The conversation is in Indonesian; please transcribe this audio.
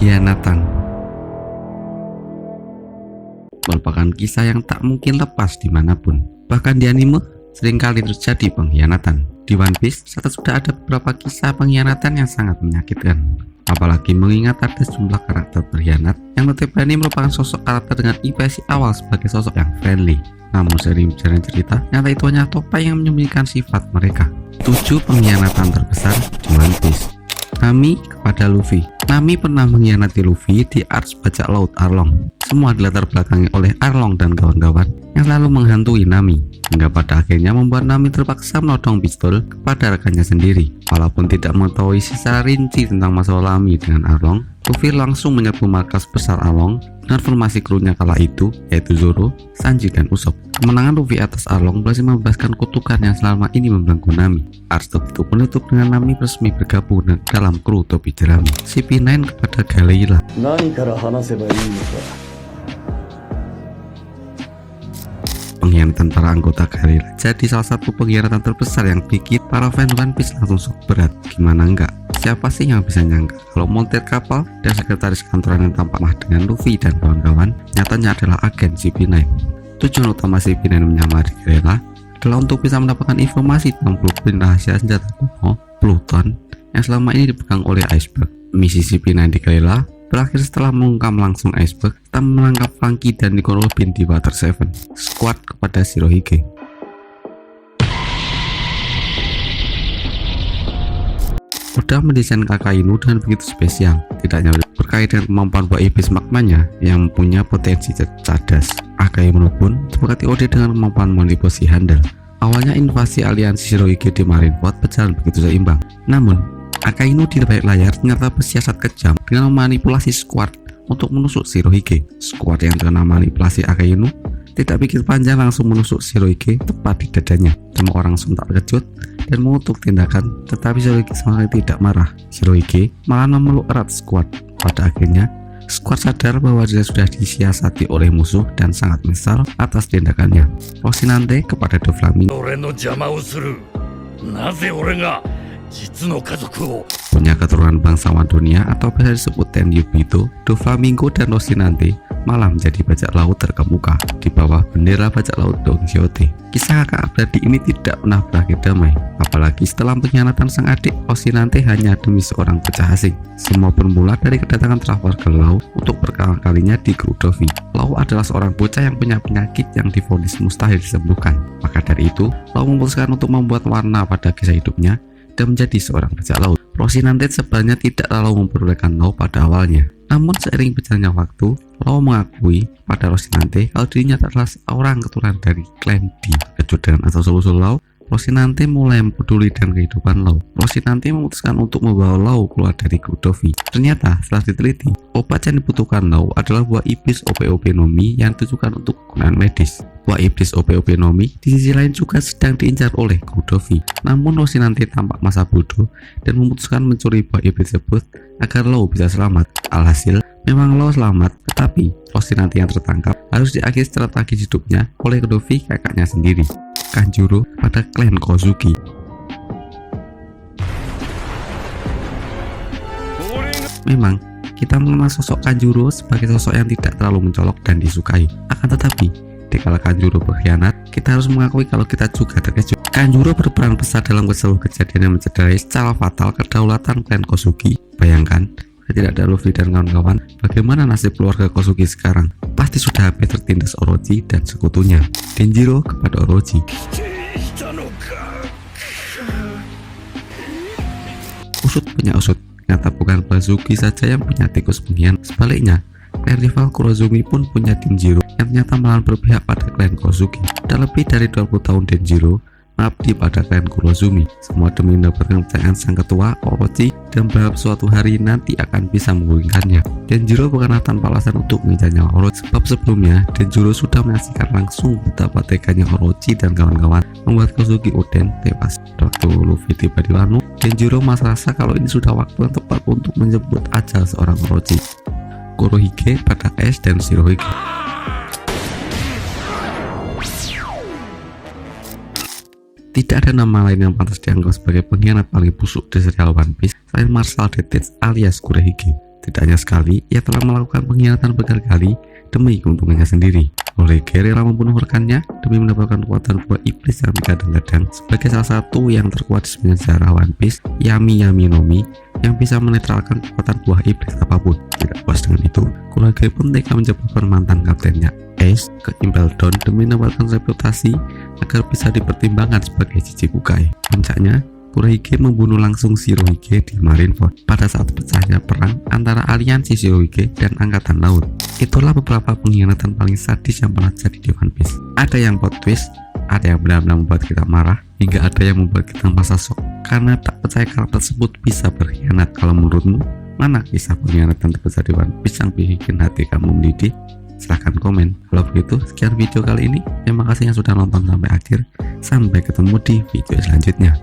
Pengkhianatan merupakan kisah yang tak mungkin lepas dimanapun. Bahkan di anime seringkali terjadi pengkhianatan. Di One Piece sudah ada beberapa kisah pengkhianatan yang sangat menyakitkan. Apalagi mengingat ada sejumlah karakter berkhianat yang notabene merupakan sosok karakter dengan impresi awal sebagai sosok yang friendly. Namun sering berjalan cerita, nyata itu hanya topeng yang menyembunyikan sifat mereka. 7 pengkhianatan terbesar di One Piece. Nami kepada Luffy. Nami pernah mengkhianati Luffy di Arch Bajak Laut Arlong. Semua dilatar belakangi oleh Arlong dan kawan-kawan yang selalu menghantui Nami, hingga pada akhirnya membuat Nami terpaksa menodong pistol kepada rekannya sendiri. Walaupun tidak mengetahui secara rinci tentang masalah Nami dengan Arlong, Luffy langsung menyerbu markas besar Arlong dengan formasi krunya kala itu, yaitu Zoro, Sanji, dan Usopp. Kemenangan Luffy atas Arlong berhasil membebaskan kutukan yang selama ini membelenggu Nami. Arc itu penutup dengan Nami resmi bergabung dalam kru topi jerami. CP9 kepada Galeila. Pengkhianatan para anggota Galeila jadi salah satu pengkhianatan terbesar yang bikin para fans One Piece langsung shock berat. Gimana enggak? Siapa sih yang bisa nyangka kalau montir kapal dan sekretaris kantoran yang tampak mah dengan Luffy dan kawan-kawan nyatanya adalah agen CP9. Tujuan utama CP9 menyamar di Galeila adalah untuk bisa mendapatkan informasi tentang blueprint rahasia senjata kuno Pluton yang selama ini dipegang oleh Iceberg. Misi CP9 di Galeila berakhir setelah mengungkap langsung Iceberg serta menangkap Franky dan Nico Robin di Water 7 Squad kepada Shirohige. Mudah mendesain Akainu dengan begitu spesial, tidak hanya berkait dengan kemampuan buah iblis magmanya yang punya potensi cerdas. Akainu pun seperti Ode dengan kemampuan manipulasi handal. Awalnya invasi aliansi Shirohige di Marineford berjalan begitu seimbang, namun Akainu di balik layar ternyata bersiasat kejam dengan memanipulasi Squad untuk menusuk Shirohige. Squad yang terkena manipulasi Akainu tidak pikir panjang langsung menusuk Shirohige tepat di dadanya. Semua orang sontak terkejut dan mengutuk tindakan, tetapi Shirohige sama sekali tidak marah. Shirohige malah memeluk erat Squad. Pada akhirnya Squad sadar bahwa dia sudah disiasati oleh musuh dan sangat menyesal atas tindakannya. Rocinante kepada Doflamingo. Punya keturunan bangsawan dunia atau biasa disebut Tenryubito, Doflamingo dan Rocinante malah menjadi bajak laut terkemuka di bawah bendera bajak laut Don Quixote. Kisah kakak abadi ini tidak pernah berakhir damai, apalagi setelah pengkhianatan sang adik Rocinante hanya demi seorang bocah asing. Semua bermula dari kedatangan Trafalgar Law untuk pertama kalinya di kru Luffy. Law adalah seorang bocah yang punya penyakit yang divonis mustahil disembuhkan. Maka dari itu, Law memutuskan untuk membuat warna pada kisah hidupnya dan menjadi seorang bajak laut. Rocinante sebenarnya tidak terlalu memperbolehkan Law pada awalnya. Namun seiring berjalannya waktu, Law mengakui pada Rocinante kalau dirinya adalah seorang keturunan dari klan D. Terkejut dengan asal-usul Law, Rocinante mulai mempeduli dengan kehidupan Law. Rocinante memutuskan untuk membawa Law keluar dari kru Luffy. Ternyata setelah diteliti, obat yang dibutuhkan Law adalah buah iblis OP-OP Nomi yang ditujukan untuk kegunaan medis. Buah iblis OP-OP Nomi di sisi lain juga sedang diincar oleh kru Luffy. Namun Rocinante tampak masa bodoh dan memutuskan mencuri buah iblis tersebut agar Law bisa selamat. Alhasil, memang Law selamat, tetapi Rocinante yang tertangkap harus diakhiri secara tragis hidupnya oleh Luffy kakaknya sendiri, Kanjuro pada klan Kozuki. Memang kita mengenal sosok Kanjuro sebagai sosok yang tidak terlalu mencolok dan disukai. Akan tetapi, dikala Kanjuro berkhianat, kita harus mengakui kalau kita juga terkejut. Kanjuro berperan besar dalam seluruh kejadian yang mencederai secara fatal kedaulatan klan Kozuki. Bayangkan, tidak ada Luffy dan kawan-kawan, bagaimana nasib keluarga Kozuki sekarang? Pasti sudah habis tertindas Orochi dan sekutunya. Denjiro kepada Orochi. Usut punya usut, ternyata bukan Kozuki saja yang punya tikus pengkhianat. Sebaliknya, klan rival Kurozumi pun punya Denjiro yang ternyata malah berpihak pada klan Kozuki. Sudah lebih dari 20 tahun Denjiro mengabdi pada klan Kurozumi, semua demi mendapatkan kepercayaan sang ketua Orochi dan berharap suatu hari nanti akan bisa menggulingkannya. Denjiro bukanlah tanpa alasan untuk mengincar nyawa Orochi, sebab sebelumnya Denjiro sudah menyaksikan langsung betapa teganya Orochi dan kawan-kawan membuat Kozuki Oden tewas. Waktu Luffy tiba di Wano, Denjiro merasa kalau ini sudah waktu yang tepat untuk menjemput ajal seorang Orochi. Kurohige pada Ace dan Shirohige. Tidak ada nama lain yang pantas dianggap sebagai pengkhianat paling busuk di serial One Piece selain Marshal Detetz alias Kurohige. Tidak hanya sekali, ia telah melakukan pengkhianatan berkali-kali demi keuntungannya sendiri. Horeige rela membunuh rekannya demi mendapatkan kekuatan buah iblis yang digadang-gadang sebagai salah satu yang terkuat di sepanjang sejarah One Piece, Yami Yami no Mi, yang bisa menetralkan kekuatan buah iblis apapun. Tidak puas dengan itu, Kurage pun tega menjebakkan mantan kaptennya Ace ke Impel Down demi mendapatkan reputasi agar bisa dipertimbangkan sebagai Chichibukai. Puncaknya, Kurage membunuh langsung Shirohige di Marineford pada saat pecahnya perang antara aliansi Shirohige dan Angkatan Laut. Itulah beberapa pengkhianatan paling sadis yang pernah terjadi di One Piece. Ada yang plot twist, ada yang benar-benar membuat kita marah, hingga ada yang membuat kita merasa shock karena tak percaya karakter tersebut bisa berkhianat. Kalau menurutmu, mana kisah pengkhianatan terbesar di One Piece yang bikin hati kamu mendidih? Silahkan komen. Kalau begitu, sekian video kali ini. Terima kasih yang sudah nonton sampai akhir. Sampai ketemu di video selanjutnya.